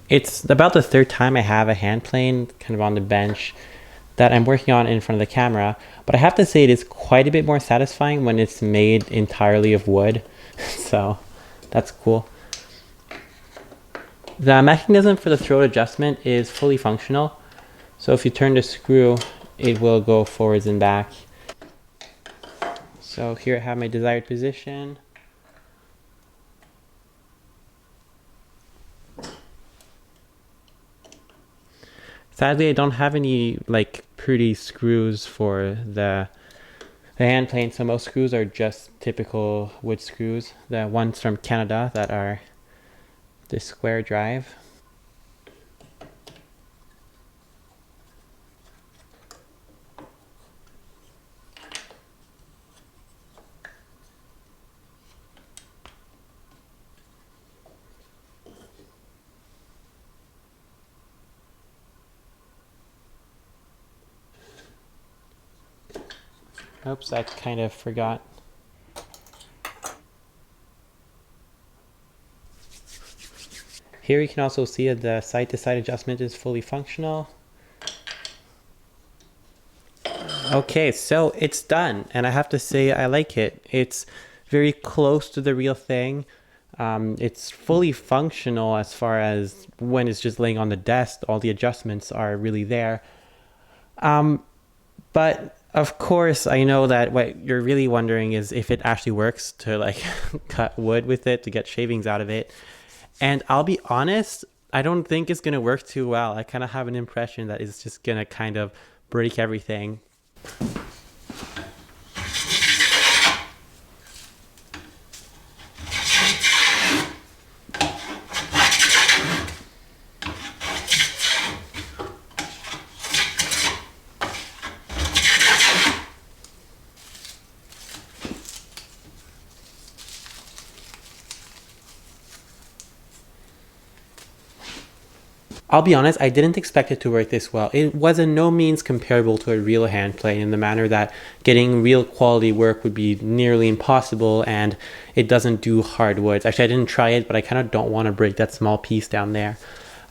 It's about the third time I have a hand plane kind of on the bench that I'm working on in front of the camera, but I have to say it is quite a bit more satisfying when it's made entirely of wood. So that's cool. The mechanism for the throat adjustment is fully functional. So if you turn the screw, it will go forwards and back. So here I have my desired position. Sadly, I don't have any like pretty screws for the hand plane, so most screws are just typical wood screws. The ones from Canada that are the square drive. Oops, I kind of forgot. Here you can also see that the side-to-side adjustment is fully functional. Okay, so it's done, and I have to say I like it. It's very close to the real thing. It's fully functional as far as when it's just laying on the desk, all the adjustments are really there. But of course, I know that what you're really wondering is if it actually works to like cut wood with it, to get shavings out of it. And I'll be honest, I don't think it's going to work too well. I kind of have an impression that it's just going to kind of break everything. I'll be honest, I didn't expect it to work this well. It was in no means comparable to a real hand plane in the manner that getting real quality work would be nearly impossible, and it doesn't do hardwoods. Actually, I didn't try it, but I kind of don't want to break that small piece down there.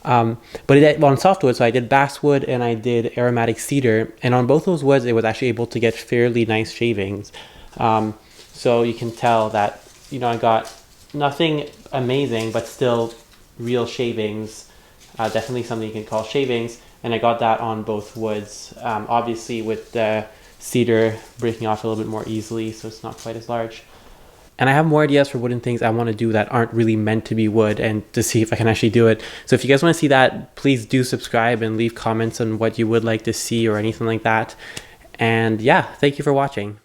But on softwood, so I did basswood and I did aromatic cedar, and on both those woods, it was actually able to get fairly nice shavings. So you can tell that, you know, I got nothing amazing, but still real shavings. Definitely something you can call shavings, and I got that on both woods. Obviously with the cedar breaking off a little bit more easily, so it's not quite as large. And I have more ideas for wooden things I want to do that aren't really meant to be wood, and to see if I can actually do it. So if you guys want to see that, please do subscribe and leave comments on what you would like to see or anything like that. And yeah, thank you for watching.